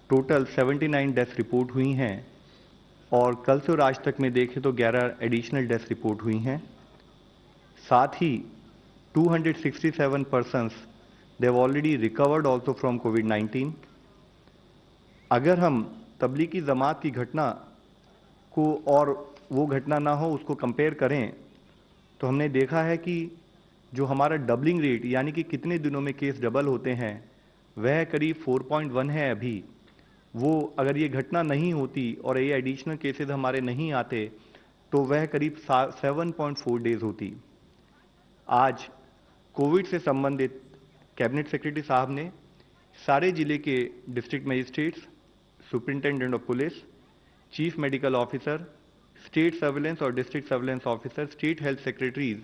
Total 79 death report हुई हैं और कल से और आज तक में देखें तो 11 एडिशनल डेथ रिपोर्ट हुई हैं। साथ ही 267 persons they have already recovered also from COVID-19। अगर हम तबलीगी जमात की घटना को और वो घटना ना हो उसको कंपेयर करें तो हमने देखा है कि जो हमारा डबलिंग रेट यानी कि कितने दिनों में केस डबल होते हैं वह करीब 4.1 है अभी। वो अगर ये घटना नहीं होती और ये एडिशनल केसेस हमारे नहीं आते तो वह करीब 7.4 डेज होती। आज कोविड से संबंधित कैबिनेट सेक्रेटरी साहब ने सारे जिले के district magistrates, superintendent of police, chief medical officer, state surveillance और district surveillance officer, state health secretaries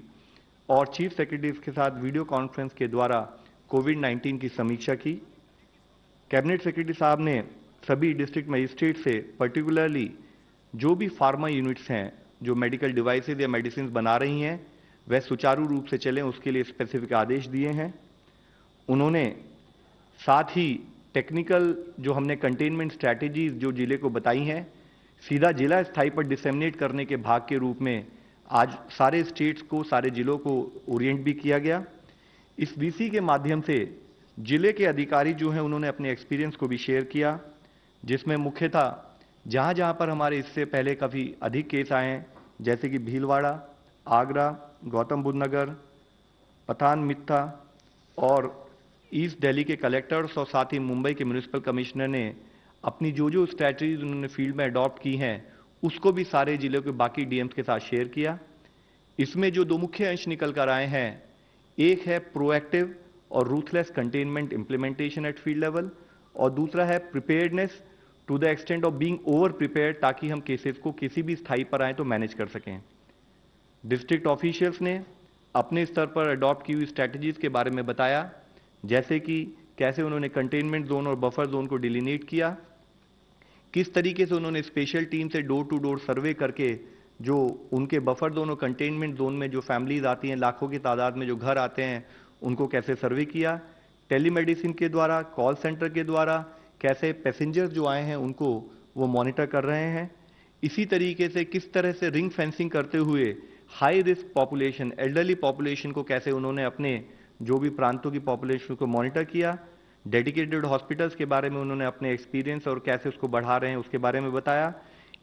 और चीफ सेक्रेटरीज के साथ वीडियो कॉन्फ्रेंस के द्वारा कोविड-19 की समीक्षा की। कैबिनेट सेक्रेटरी साहब ने सभी डिस्ट्रिक्ट मजिस्ट्रेट से पर्टिकुलरली जो भी फार्मा यूनिट्स हैं जो मेडिकल डिवाइसेज या मेडिसिन बना रही हैं वह सुचारू रूप से चलें उसके लिए स्पेसिफिक आदेश दिए हैं। उन्होंने साथ ही टेक्निकल जो हमने कंटेनमेंट स्ट्रैटेजीज जो जिले को बताई हैं सीधा जिला स्थाई पर डिसेमिनेट करने के भाग के रूप में आज सारे स्टेट्स को, सारे जिलों को ओरिएंट भी किया गया। इस वीसी के माध्यम से जिले के अधिकारी जो हैं उन्होंने अपने एक्सपीरियंस को भी शेयर किया, जिसमें मुख्यतः जहां जहां पर हमारे इससे पहले काफ़ी अधिक केस आए हैं जैसे कि भीलवाड़ा, आगरा, गौतम बुद्ध नगर, पठान मित्था और ईस्ट दिल्ली के कलेक्टर्स और साथ ही मुंबई के म्युनिसिपल कमिश्नर ने अपनी जो स्ट्रैटेजीज उन्होंने फील्ड में अडॉप्ट की हैं उसको भी सारे जिलों के बाकी डीएम्स के साथ शेयर किया। इसमें जो दो मुख्य अंश निकल कर आए हैं, एक है प्रोएक्टिव और ruthless containment implementation at field level और दूसरा है preparedness to the extent of being over prepared ताकि हम केसेस को किसी भी स्थाई पर आए तो मैनेज कर सकें। डिस्ट्रिक्ट ऑफिशियल्स ने अपने स्तर पर अडॉप्ट की हुई स्ट्रैटेजीज के बारे में बताया, जैसे कि कैसे उन्होंने कंटेनमेंट जोन और बफर जोन को डिलिनेट किया, किस तरीके से उन्होंने स्पेशल टीम से डोर टू डोर सर्वे करके जो उनके बफर जोन और कंटेनमेंट जोन में जो फैमिलीज आती हैं, लाखों की तादाद में जो घर आते हैं, उनको कैसे सर्वे किया, टेलीमेडिसिन के द्वारा, कॉल सेंटर के द्वारा कैसे पैसेंजर्स जो आए हैं उनको वो मॉनिटर कर रहे हैं। इसी तरीके से किस तरह से रिंग फेंसिंग करते हुए high risk population, elderly population को कैसे उन्होंने अपने जो भी प्रांतों की पॉपुलेशन को मॉनिटर किया। डेडिकेटेड हॉस्पिटल्स के बारे में उन्होंने अपने एक्सपीरियंस और कैसे उसको बढ़ा रहे हैं उसके बारे में बताया।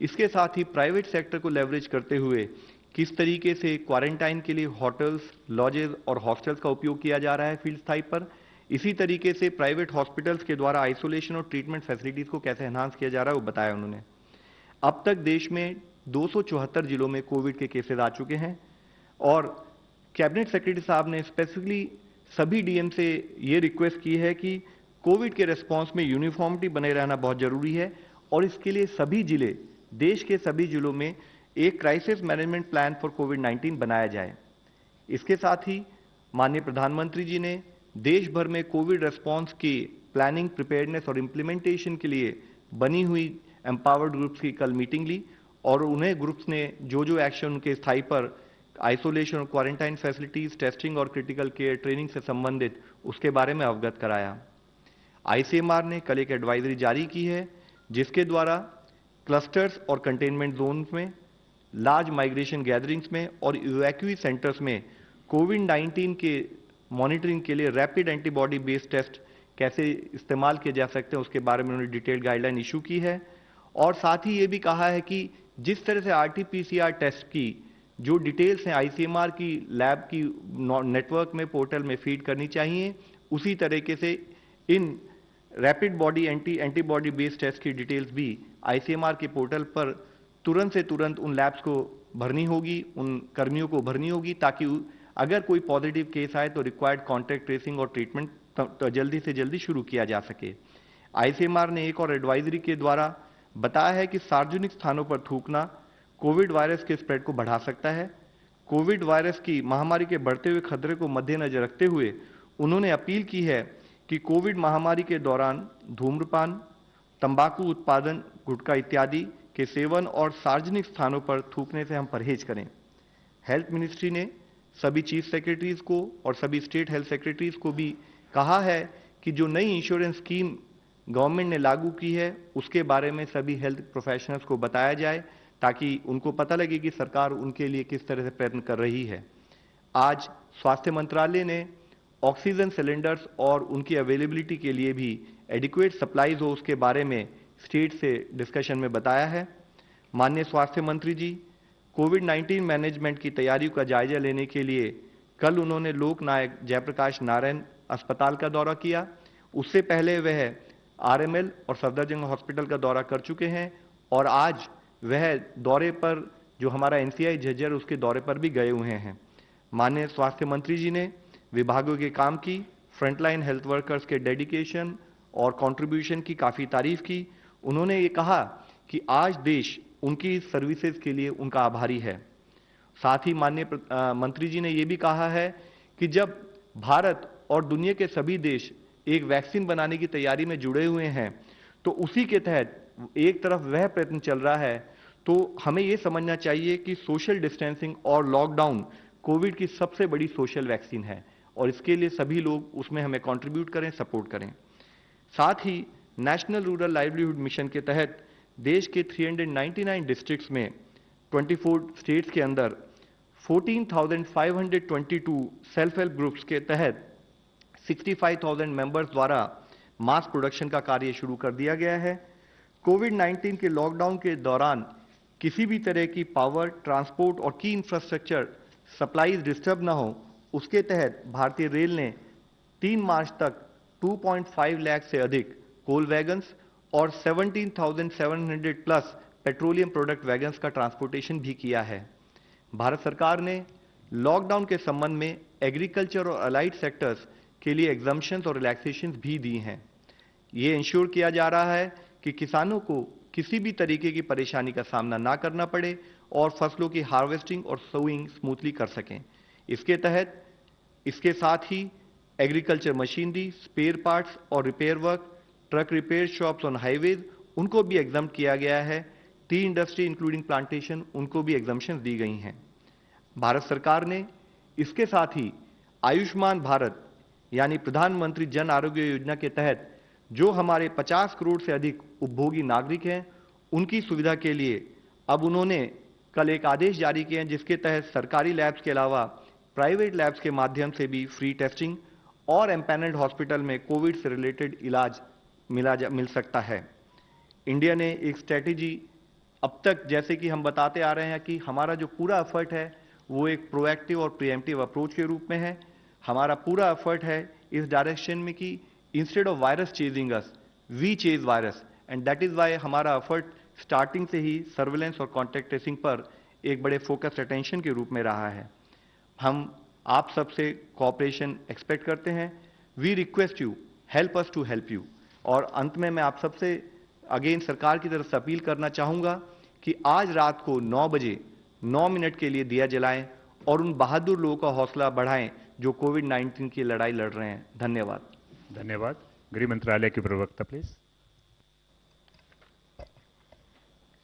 इसके साथ ही प्राइवेट सेक्टर को लेवरेज करते हुए किस तरीके से क्वारंटाइन के लिए होटल्स, लॉजेज और हॉस्टल्स का उपयोग किया जा रहा है फील्ड स्थाई पर। इसी तरीके से प्राइवेट हॉस्पिटल्स के द्वारा आइसोलेशन और ट्रीटमेंट फैसिलिटीज को कैसे एनहांस किया जा रहा है वो बताया उन्होंने। अब तक देश में 274 जिलों में कोविड के केसेस आ चुके हैं और कैबिनेट सेक्रेटरी साहब ने स्पेसिफिकली सभी डीएम से ये रिक्वेस्ट की है कि कोविड के रिस्पांस में यूनिफॉर्मिटी बने रहना बहुत जरूरी है और इसके लिए सभी जिले, देश के सभी जिलों में एक क्राइसिस मैनेजमेंट प्लान फॉर कोविड-19 बनाया जाए। इसके साथ ही माननीय प्रधानमंत्री जी ने देश भर में कोविड रिस्पांस की प्लानिंग, प्रिपेयर्डनेस और इंप्लीमेंटेशन के लिए बनी हुई एम्पावर्ड ग्रुप्स की कल मीटिंग ली और उन्हें ग्रुप्स ने जो एक्शन उनके स्थाई पर आइसोलेशन और क्वारंटाइन फैसिलिटीज, टेस्टिंग और क्रिटिकल केयर ट्रेनिंग से संबंधित उसके बारे में अवगत कराया। आईसीएमआर ने कल एक एडवाइजरी जारी की है जिसके द्वारा क्लस्टर्स और कंटेनमेंट जोन्स में, लार्ज माइग्रेशन गैदरिंग्स में और इवैक्यूई सेंटर्स में कोविड-19 के मॉनिटरिंग के लिए रैपिड एंटीबॉडी बेस्ड टेस्ट कैसे इस्तेमाल किए जा सकते हैं उसके बारे में उन्होंने डिटेल्ड गाइडलाइन इशू की है। और साथ ही ये भी कहा है कि जिस तरह से आरटी-पीसीआर टेस्ट की जो डिटेल्स हैं आईसीएमआर की लैब की नेटवर्क में, पोर्टल में फीड करनी चाहिए, उसी तरीके से इन rapid body antibody based test की डिटेल्स भी आईसीएमआर के पोर्टल पर तुरंत से तुरंत उन लैब्स को भरनी होगी, उन कर्मियों को भरनी होगी ताकि अगर कोई पॉजिटिव केस आए तो रिक्वायर्ड कॉन्टैक्ट ट्रेसिंग और ट्रीटमेंट तो जल्दी से जल्दी शुरू किया जा सके। आईसीएमआर ने एक और एडवाइजरी के द्वारा बताया है कि सार्वजनिक स्थानों पर थूकना कोविड वायरस के स्प्रेड को बढ़ा सकता है। कोविड वायरस की महामारी के बढ़ते हुए खतरे को मद्देनजर रखते हुए उन्होंने अपील की है कि कोविड महामारी के दौरान धूम्रपान, तंबाकू उत्पादन, गुटखा इत्यादि के सेवन और सार्वजनिक स्थानों पर थूकने से हम परहेज करें। हेल्थ मिनिस्ट्री ने सभी चीफ सेक्रेटरीज को और सभी स्टेट हेल्थ सेक्रेटरीज को भी कहा है कि जो नई इंश्योरेंस स्कीम गवर्नमेंट ने लागू की है उसके बारे में सभी हेल्थ प्रोफेशनल्स को बताया जाए, ताकि उनको पता लगे कि सरकार उनके लिए किस तरह से प्रयत्न कर रही है। आज स्वास्थ्य मंत्रालय ने ऑक्सीजन सिलेंडर्स और उनकी अवेलेबिलिटी के लिए भी एडिक्वेट सप्लाईज हो उसके बारे में स्टेट से डिस्कशन में बताया है। माननीय स्वास्थ्य मंत्री जी, कोविड-19 मैनेजमेंट की तैयारियों का जायजा लेने के लिए कल उन्होंने लोकनायक जयप्रकाश नारायण अस्पताल का दौरा किया। उससे पहले वह आरएमएल और सफदरजंग हॉस्पिटल का दौरा कर चुके हैं और आज वह दौरे पर, जो हमारा एनसीआई झज्जर, उसके दौरे पर भी गए हुए हैं। माननीय स्वास्थ्य मंत्री जी ने विभागों के काम की, फ्रंटलाइन हेल्थ वर्कर्स के डेडिकेशन और कंट्रीब्यूशन की काफी तारीफ की। उन्होंने ये कहा कि आज देश उनकी सर्विसेज के लिए उनका आभारी है। साथ ही माननीय मंत्री जी ने यह भी कहा है कि जब भारत और दुनिया के सभी देश एक वैक्सीन बनाने की तैयारी में जुड़े हुए हैं, तो उसी के तहत एक तरफ वह प्रयत्न चल रहा है, तो हमें यह समझना चाहिए कि सोशल डिस्टेंसिंग और लॉकडाउन कोविड की सबसे बड़ी सोशल वैक्सीन है और इसके लिए सभी लोग उसमें हमें कंट्रीब्यूट करें, सपोर्ट करें। साथ ही नेशनल रूरल लाइवलीहुड मिशन के तहत देश के 399 डिस्ट्रिक्ट्स में 24 स्टेट्स के अंदर 14,522 सेल्फ हेल्प ग्रुप्स के तहत 65,000 मेंबर्स द्वारा मास प्रोडक्शन का कार्य शुरू कर दिया गया है। कोविड-19 के लॉकडाउन के दौरान किसी भी तरह की पावर, ट्रांसपोर्ट और की इंफ्रास्ट्रक्चर सप्लाईज डिस्टर्ब ना हो, उसके तहत भारतीय रेल ने 3 मार्च तक 2.5 लाख से अधिक कोल वैगन्स और 17,700 प्लस पेट्रोलियम प्रोडक्ट वैगन्स का ट्रांसपोर्टेशन भी किया है। भारत सरकार ने लॉकडाउन के संबंध में एग्रीकल्चर और अलाइड सेक्टर्स के लिए एग्जम्पशंस और रिलैक्सेशंस भी दी हैं। ये इंश्योर किया जा रहा है कि किसानों को किसी भी तरीके की परेशानी का सामना ना करना पड़े और फसलों की हार्वेस्टिंग और सोइंग स्मूथली कर सकें। इसके तहत इसके साथ ही एग्रीकल्चर मशीनरी, स्पेयर पार्ट्स और repair work, truck repair shops on highways, उनको भी एग्जाम किया गया है। टी इंडस्ट्री इंक्लूडिंग प्लांटेशन, उनको भी एग्जाम्पशंस दी गई हैं। भारत सरकार ने इसके साथ ही आयुष्मान भारत यानी प्रधानमंत्री जन आरोग्य योजना के तहत जो हमारे 50 करोड़ से अधिक उपभोगी नागरिक हैं, उनकी सुविधा के लिए अब उन्होंने कल एक आदेश जारी किए हैं, जिसके तहत सरकारी लैब्स के अलावा प्राइवेट लैब्स के माध्यम से भी फ्री टेस्टिंग और एम्पैनल्ड हॉस्पिटल में कोविड से रिलेटेड इलाज मिल सकता है। इंडिया ने एक स्ट्रैटेजी अब तक, जैसे कि हम बताते आ रहे हैं कि हमारा जो पूरा एफर्ट है वो एक प्रोएक्टिव और प्रीएम्प्टिव अप्रोच के रूप में है। हमारा पूरा एफर्ट है इस डायरेक्शन में कि instead of virus chasing us, we chase virus, and that is why हमारा एफर्ट स्टार्टिंग से ही सर्विलेंस और कॉन्टैक्ट ट्रेसिंग पर एक बड़े फोकस्ड अटेंशन के रूप में रहा है। हम आप सबसे कोऑपरेशन एक्सपेक्ट करते हैं। We request you, help us to help you. और अंत में मैं आप सबसे अगेन सरकार की तरफ से अपील करना चाहूंगा कि आज रात को 9 बजे 9 मिनट के लिए दिया जलाएं और उन बहादुर लोगों का हौसला बढ़ाएं जो कोविड-19 की लड़ाई लड़ रहे हैं। धन्यवाद। धन्यवाद। गृह मंत्रालय के प्रवक्ता प्लीज।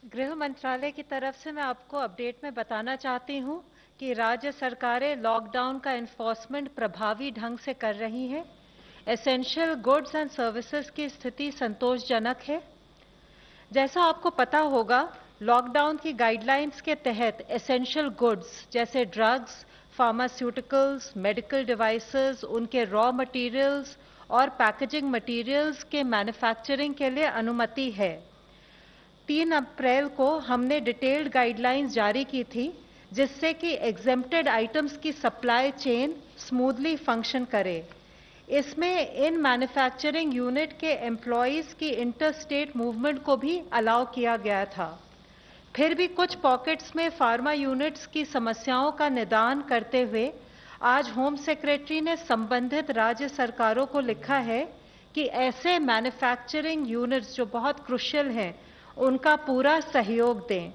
गृह मंत्रालय की तरफ से मैं आपको अपडेट में बताना चाहती हूं कि राज्य सरकारें लॉकडाउन का एनफोर्समेंट प्रभावी ढंग से कर रही हैं। एसेंशियल गुड्स एंड सर्विसेज की स्थिति संतोषजनक है। जैसा आपको पता होगा, लॉकडाउन की गाइडलाइंस के तहत एसेंशियल गुड्स जैसे ड्रग्स, फार्मास्यूटिकल्स, मेडिकल डिवाइसेस, उनके रॉ मटेरियल्स और पैकेजिंग मटेरियल्स के मैन्युफैक्चरिंग के लिए अनुमति है। 3 अप्रैल को हमने डिटेल्ड गाइडलाइंस जारी की थी, जिससे कि एग्जेम्प्टेड आइटम्स की सप्लाई चेन स्मूथली फंक्शन करे। इसमें इन मैन्युफैक्चरिंग यूनिट के एम्प्लॉयज की इंटर स्टेट मूवमेंट को भी अलाउ किया गया था। फिर भी कुछ पॉकेट्स में फार्मा यूनिट्स की समस्याओं का निदान करते हुए आज होम सेक्रेटरी ने संबंधित राज्य सरकारों को लिखा है कि ऐसे मैन्युफैक्चरिंग यूनिट्स जो बहुत क्रुशियल हैं, उनका पूरा सहयोग दें।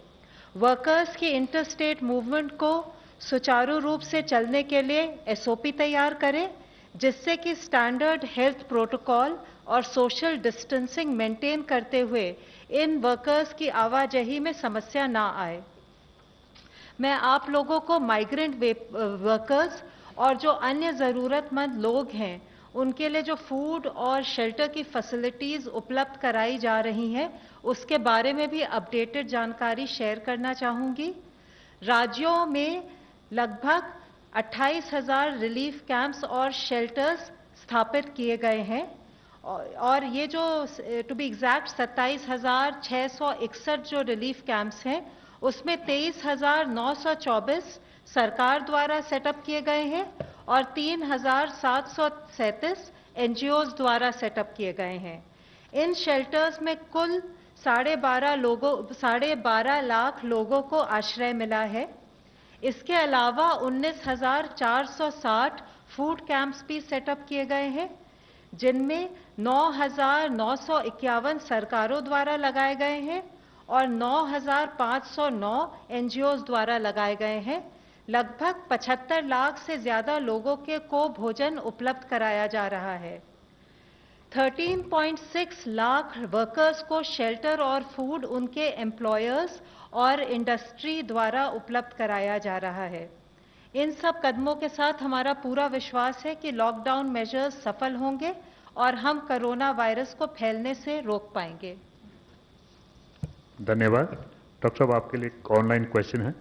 वर्कर्स की इंटर स्टेट मूवमेंट को सुचारू रूप से चलने के लिए एसओपी तैयार करें, जिससे कि स्टैंडर्ड हेल्थ प्रोटोकॉल और सोशल डिस्टेंसिंग मेंटेन करते हुए इन वर्कर्स की आवाजाही में समस्या ना आए। मैं आप लोगों को माइग्रेंट वर्कर्स और जो अन्य ज़रूरतमंद लोग हैं उनके लिए जो फूड और शेल्टर की फैसिलिटीज उपलब्ध कराई जा रही हैं, उसके बारे में भी अपडेटेड जानकारी शेयर करना चाहूंगी। राज्यों में लगभग 28,000 रिलीफ कैंप्स और शेल्टर्स स्थापित किए गए हैं और ये जो टू बी एग्जैक्ट 27,661 जो रिलीफ कैंप्स हैं, उसमें 23,924 सरकार द्वारा सेटअप किए गए हैं और 3,737 एनजीओज द्वारा सेटअप किए गए हैं। इन शेल्टर्स में कुल 12.5 लाख लोगों को आश्रय मिला है। इसके अलावा 19,460 फूड कैंप्स भी सेटअप किए गए हैं, जिनमें 9,951 सरकारों द्वारा लगाए गए हैं और 9,509 एनजीओज द्वारा लगाए गए हैं। लगभग 75 लाख से ज्यादा लोगों को भोजन उपलब्ध कराया जा रहा है। 13.6 लाख वर्कर्स को शेल्टर और फूड उनके एम्प्लॉयर्स और इंडस्ट्री द्वारा उपलब्ध कराया जा रहा है। इन सब कदमों के साथ हमारा पूरा विश्वास है कि लॉकडाउन मेजर्स सफल होंगे और हम कोरोना वायरस को फैलने से रोक पाएंगे। धन्यवाद। डॉक्टर साहब, आपके लिए एक ऑनलाइन क्वेश्चन है।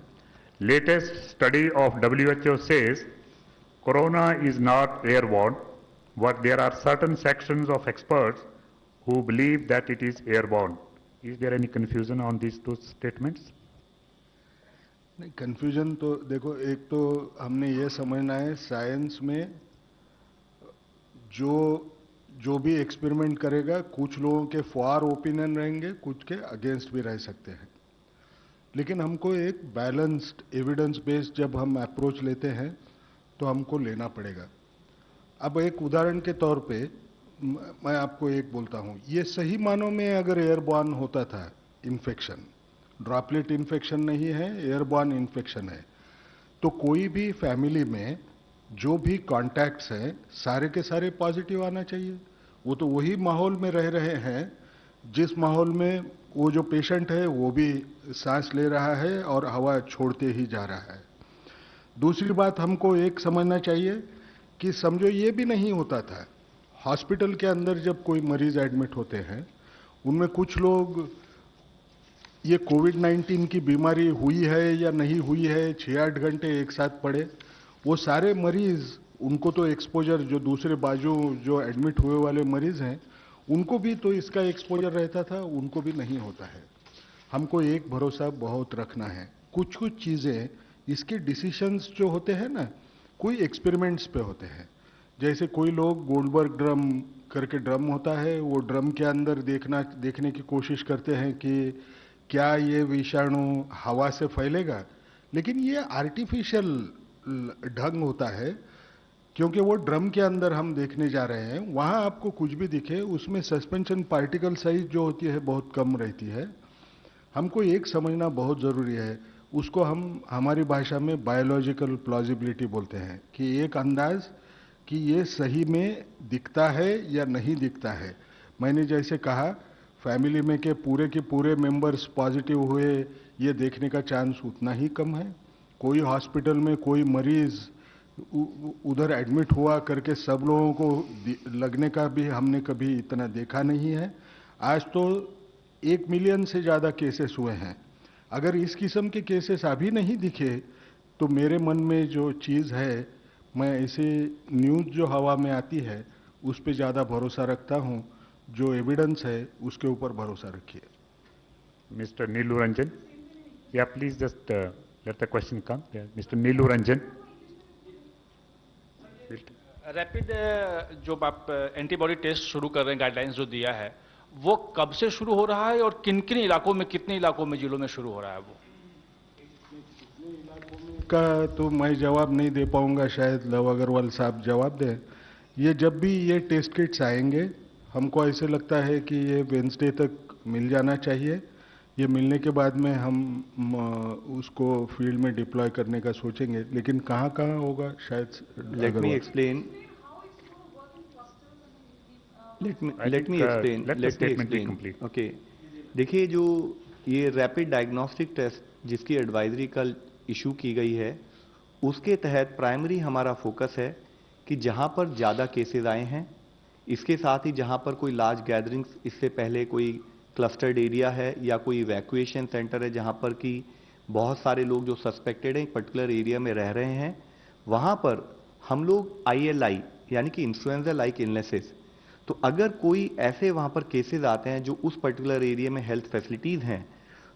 Latest study of WHO says corona is not airborne, but there are certain sections of experts who believe that it is airborne. Is there any confusion on these two statements? नहीं, confusion तो देखो, एक तो हमने ये समझना है science में जो भी एक्सपेरिमेंट करेगा, कुछ लोगों के फॉर ओपिनियन रहेंगे, कुछ के अगेंस्ट भी रह सकते हैं, लेकिन हमको एक बैलेंस्ड एविडेंस बेस्ड जब हम अप्रोच लेते हैं तो हमको लेना पड़ेगा। अब एक उदाहरण के तौर पे मैं आपको एक बोलता हूं, ये सही मानों में अगर एयरबॉर्न होता था इन्फेक्शन, ड्रॉपलेट इन्फेक्शन नहीं है, एयरबॉर्न इन्फेक्शन है, तो कोई भी फैमिली में जो भी कॉन्टैक्ट्स हैं सारे के सारे पॉजिटिव आना चाहिए। वो तो वही माहौल में रह रहे हैं जिस माहौल में वो जो पेशेंट है वो भी सांस ले रहा है और हवा छोड़ते ही जा रहा है। दूसरी बात हमको एक समझना चाहिए कि समझो ये भी नहीं होता था, हॉस्पिटल के अंदर जब कोई मरीज एडमिट होते हैं उनमें कुछ लोग ये कोविड-19 की बीमारी हुई है या नहीं हुई है 6-8 घंटे एक साथ पड़े, वो सारे मरीज, उनको तो एक्सपोजर, जो दूसरे बाजू जो एडमिट हुए वाले मरीज हैं उनको भी तो इसका एक्सपोजर रहता था, उनको भी नहीं होता है। हमको एक भरोसा बहुत रखना है। कुछ कुछ चीजें, इसके डिसीजंस जो होते हैं ना, कोई एक्सपेरिमेंट्स पे होते हैं। जैसे कोई लोग गोल्डबर्ग ड्रम करके ड्रम होता है, वो ड्रम के अंदर देखने की कोशिश करते हैं कि क्या ये विषाणु हवा से फैलेगा, लेकिन ये आर्टिफिशियल ढंग होता है, क्योंकि वो ड्रम के अंदर हम देखने जा रहे हैं, वहां आपको कुछ भी दिखे उसमें सस्पेंशन पार्टिकल साइज जो होती है बहुत कम रहती है। हमको एक समझना बहुत जरूरी है, उसको हम हमारी भाषा में बायोलॉजिकल प्लॉजिबिलिटी बोलते हैं, कि एक अंदाज कि ये सही में दिखता है या नहीं दिखता है। मैंने जैसे कहा, फैमिली में के पूरे मेंबर्स पॉजिटिव हुए, ये देखने का चांस उतना ही कम है। कोई हॉस्पिटल में कोई मरीज उधर एडमिट हुआ करके सब लोगों को लगने का भी हमने कभी इतना देखा नहीं है। आज तो 1 मिलियन से ज्यादा केसेस हुए हैं। अगर इस किस्म के केसेस अभी नहीं दिखे तो मेरे मन में जो चीज है, मैं ऐसे न्यूज जो हवा में आती है उस पर ज्यादा भरोसा रखता हूं। जो एविडेंस है उसके ऊपर भरोसा रखिए। Mr. Neelu Ranjan. Yeah, please just let the question come. Yeah, Mr. Neelu Ranjan. Rapid जो आप एंटीबॉडी टेस्ट शुरू कर रहे हैं, गाइडलाइंस जो दिया है, वो कब से शुरू हो रहा है और किन किन इलाकों में, कितने इलाकों में, जिलों में शुरू हो रहा है? वो का तो मैं जवाब नहीं दे पाऊंगा, शायद लव अग्रवाल साहब जवाब दें। ये जब भी ये टेस्ट किट्स आएंगे, हमको ऐसे लगता है कि ये वेडनेसडे तक मिल जाना चाहिए। ये मिलने के बाद में हम उसको फील्ड में डिप्लॉय करने का सोचेंगे, लेकिन कहाँ कहाँ होगा शायद। Let me explain okay. देखिए, जो ये रैपिड डायग्नोस्टिक टेस्ट जिसकी एडवाइजरी कल इशू की गई है, उसके तहत प्राइमरी हमारा फोकस है कि जहां पर ज़्यादा केसेस आए हैं, इसके साथ ही जहां पर कोई लार्ज गैदरिंग्स, इससे पहले कोई क्लस्टर्ड एरिया है या कोई इवैक्यूएशन सेंटर है जहां पर कि बहुत सारे लोग जो सस्पेक्टेड हैं एक पर्टिकुलर एरिया में रह रहे हैं, वहां पर हम लोग ILI यानी कि इन्फ्लुएंजा लाइक इलनेसेस, तो अगर कोई ऐसे वहां पर केसेस आते हैं जो उस पर्टिकुलर एरिया में हेल्थ फैसिलिटीज हैं,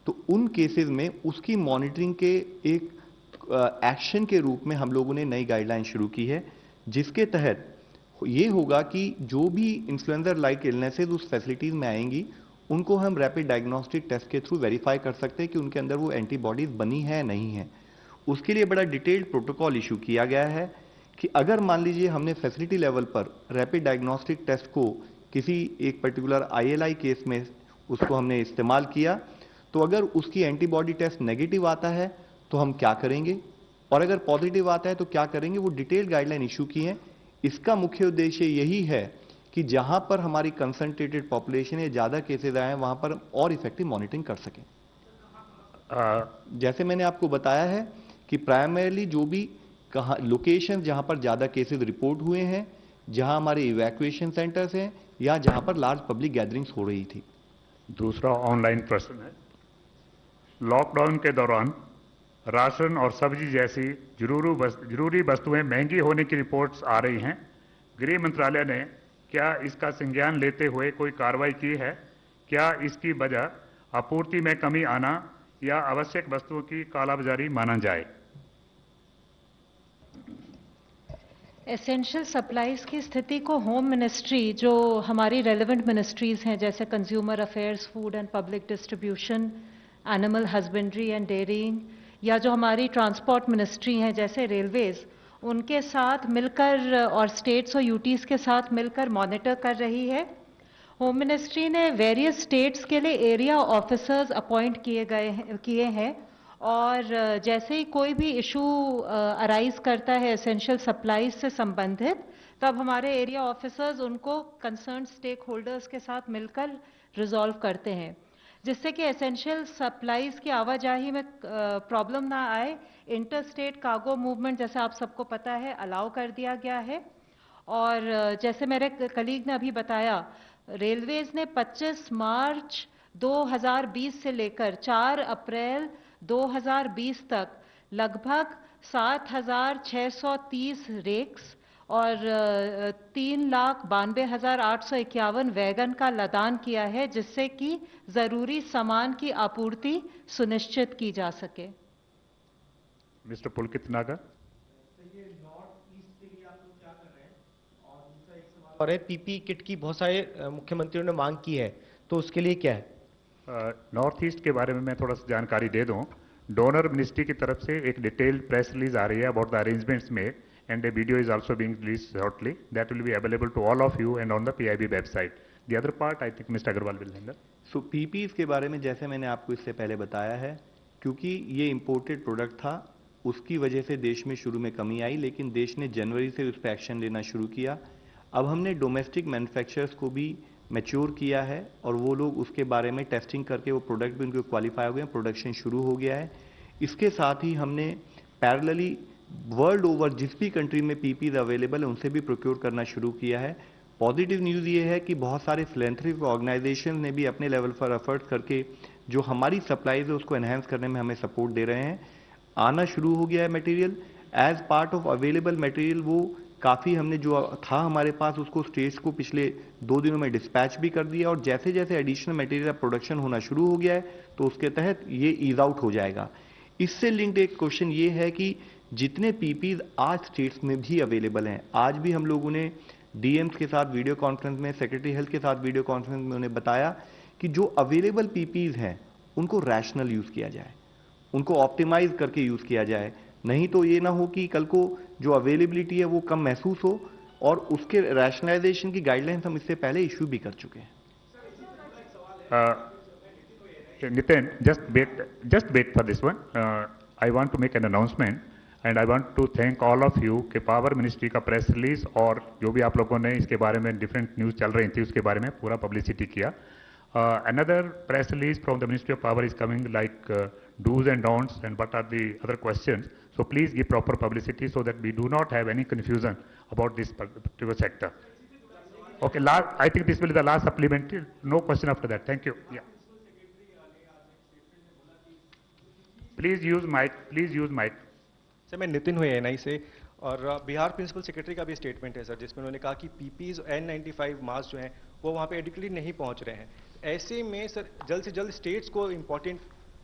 तो उन केसेस में उसकी मॉनिटरिंग के एक एक्शन के रूप में हम लोगों ने नई गाइडलाइन शुरू की है, जिसके तहत ये होगा कि जो भी इन्फ्लुएंजा लाइक इलनेसेस उस फैसिलिटीज में आएंगी, उनको हम रैपिड डायग्नोस्टिक टेस्ट के थ्रू वेरीफाई कर सकते हैं कि उनके अंदर वो एंटीबॉडीज बनी है नहीं है। उसके लिए बड़ा डिटेल्ड प्रोटोकॉल इशू किया गया है कि अगर मान लीजिए हमने फैसिलिटी लेवल पर रैपिड डायग्नोस्टिक टेस्ट को किसी एक पर्टिकुलर ILI केस में उसको हमने इस्तेमाल किया, तो अगर उसकी एंटीबॉडी टेस्ट नेगेटिव आता है तो हम क्या करेंगे, और अगर पॉजिटिव आता है तो क्या करेंगे, वो डिटेल्ड गाइडलाइन इशू की है। इसका मुख्य उद्देश्य यही है कि जहां पर हमारी कंसंट्रेटेड पॉपुलेशन है, ज्यादा केसेस आए हैं, वहां पर और इफेक्टिव मॉनिटरिंग कर सकें। जैसे मैंने आपको बताया है कि प्राइमरीली जो भी लोकेशन जहां पर ज्यादा केसेस रिपोर्ट हुए हैं, जहां हमारे इवैक्यूएशन सेंटर्स हैं या जहां पर लार्ज पब्लिक गैदरिंग्स हो रही थी। दूसरा ऑनलाइन प्रश्न है, लॉकडाउन के दौरान राशन और सब्जी जैसी जरूरी वस्तुएं महंगी होने की रिपोर्ट्स आ रही हैं। गृह मंत्रालय ने क्या इसका संज्ञान लेते हुए कोई कार्रवाई की है? क्या इसकी वजह आपूर्ति में कमी आना या आवश्यक वस्तुओं की कालाबाजारी माना जाए? एसेंशियल सप्लाईज की स्थिति को होम मिनिस्ट्री, जो हमारी रेलेवेंट मिनिस्ट्रीज हैं जैसे consumer affairs, food and public distribution, animal husbandry and dairying, या जो हमारी ट्रांसपोर्ट मिनिस्ट्री हैं जैसे रेलवेज, उनके साथ मिलकर और स्टेट्स और यूटीज के साथ मिलकर मॉनिटर कर रही है। होम मिनिस्ट्री ने वेरियस स्टेट्स के लिए एरिया ऑफिसर्स अपॉइंट किए हैं, और जैसे ही कोई भी इशू अराइज करता है एसेंशियल सप्लाईज से संबंधित, तब हमारे एरिया ऑफिसर्स उनको कंसर्न स्टेक होल्डर्स के साथ मिलकर रिजॉल्व करते हैं, जिससे कि एसेंशियल सप्लाईज की आवाजाही में प्रॉब्लम ना आए। इंटर स्टेट कार्गो मूवमेंट, जैसे आप सबको पता है, अलाउ कर दिया गया है। और जैसे मेरे कलीग ने अभी बताया, रेलवेज ने 25 मार्च 2020 से लेकर 4 अप्रैल 2020 तक लगभग 7,630 रेक्स और 3,92,851 वैगन का लदान किया है, जिससे कि जरूरी सामान की आपूर्ति सुनिश्चित की जा सके। मिस्टर पुलकित नागर। और PPE किट की बहुत सारे मुख्यमंत्रियों ने मांग की है, तो उसके लिए क्या है? नॉर्थ ईस्ट के बारे में मैं थोड़ा सा जानकारी दे दूं। डोनर मिनिस्ट्री की तरफ से एक डिटेल्ड प्रेस रिलीज आ रही है about the arrangements made, and a video is also being released shortly. That will be available to all of you and on the PIB website. The other part I think Mr. Agarwal will handle. So PPEs के बारे में जैसे मैंने आपको इससे पहले बताया है, क्योंकि ये इंपोर्टेड प्रोडक्ट था, उसकी वजह से देश में शुरू में कमी आई, लेकिन देश ने जनवरी से उस पर एक्शन लेना शुरू किया। अब हमने डोमेस्टिक मैन्युफैक्चरर्स को भी मैच्योर किया है और वो लोग उसके बारे में टेस्टिंग करके वो प्रोडक्ट भी उनके क्वालिफाई हो गए, प्रोडक्शन शुरू हो गया है। इसके साथ ही हमने पैरेलली वर्ल्ड ओवर जिस भी कंट्री में PPEs अवेलेबल है उनसे भी प्रोक्योर करना शुरू किया है। पॉजिटिव न्यूज़ ये है कि बहुत सारे फिलैंथ्रोपिक ऑर्गेनाइजेशन ने भी अपने लेवल पर एफर्ट करके जो हमारी सप्लाईज है उसको एनहेंस करने में हमें सपोर्ट दे रहे हैं। आना शुरू हो गया है material, as part of available material. वो काफ़ी हमने जो था हमारे पास उसको स्टेट्स को पिछले 2 दिनों में डिस्पैच भी कर दिया, और जैसे जैसे एडिशनल मटेरियल प्रोडक्शन होना शुरू हो गया है तो उसके तहत ये ईज आउट हो जाएगा। इससे लिंक्ड एक क्वेश्चन ये है कि जितने PPEs आज स्टेट्स में भी अवेलेबल हैं, आज भी हम लोगों ने DMs के साथ वीडियो कॉन्फ्रेंस में, सेक्रेटरी हेल्थ के साथ वीडियो कॉन्फ्रेंस में उन्हें बताया कि जो अवेलेबल PPEs हैं उनको रैशनल यूज़ किया जाए, उनको ऑप्टिमाइज करके यूज़ किया जाए। नहीं तो ये ना हो कि कल को जो अवेलेबिलिटी है वो कम महसूस हो, और उसके रैशनलाइजेशन की गाइडलाइंस हम इससे पहले इशू भी कर चुके हैं। Nitin, just wait for this one. I want to make an announcement and I want to thank all of you कि पावर मिनिस्ट्री का प्रेस रिलीज और जो भी आप लोगों ने इसके बारे में डिफरेंट न्यूज़ चल रही थी उसके बारे में पूरा पब्लिसिटी किया। Another press release from the Ministry of Power is coming, like do's and don'ts and what are the other questions. So please give proper publicity so that we do not have any confusion about this particular sector. Okay, I think this will be the last supplementary. No question after that. Thank you. Yeah. Please use mic. Please use mic. Sir मैं नितिन हूँ ANI से और Bihar principal secretary का भी statement है sir, जिसमें उन्होंने कहा कि पीपीज N95 मास्क जो हैं वो वहाँ पे एडिक्वली नहीं पहुँच रहे हैं। ऐसे में सर जल्द से जल्द स्टेट्स को इम्पोर्टेंट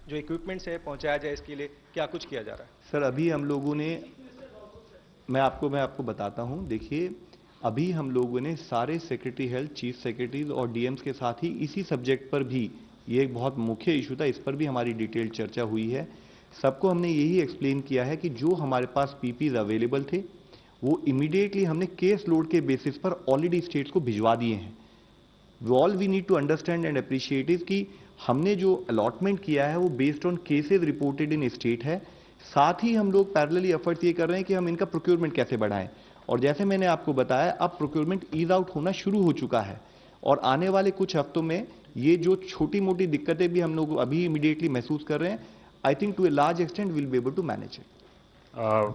जो इक्विपमेंट्स है पहुँचाया जाए, इसके लिए क्या कुछ किया जा रहा है? सर अभी हम लोगों ने, मैं आपको बताता हूँ। देखिए अभी हम लोगों ने सारे सेक्रेटरी हेल्थ, चीफ सेक्रेटरीज और डीएम्स के साथ ही इसी सब्जेक्ट पर भी, ये एक बहुत मुख्य इशू था, इस पर भी हमारी डिटेल चर्चा हुई है। सबको हमने यही एक्सप्लेन किया है कि जो हमारे पास पीपीज अवेलेबल थे वो इमीडिएटली हमने केस लोड के बेसिस पर ऑलरेडी स्टेट्स को भिजवा दिए हैं। All we need to understand and appreciate is कि हमने जो अलॉटमेंट किया है वो based on cases reported in state है। साथ ही हम लोग पैरेलली एफर्ट्स ये कर रहे हैं कि हम इनका प्रोक्योरमेंट कैसे बढ़ाएं, और जैसे मैंने आपको बताया अब प्रोक्योरमेंट ईज आउट होना शुरू हो चुका है और आने वाले कुछ हफ्तों में ये जो छोटी मोटी दिक्कतें भी हम लोग अभी इमीडिएटली महसूस कर रहे हैं, I think to a large extent we'll be able to manage it.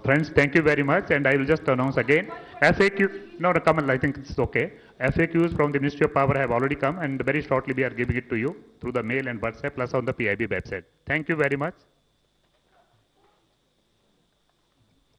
Friends, thank you very much, and I will just announce again, FAQ, no, Kamal, I think it's okay. FAQs from the Ministry of Power have already come, and very shortly we are giving it to you through the mail and WhatsApp plus on the PIB website. Thank you very much.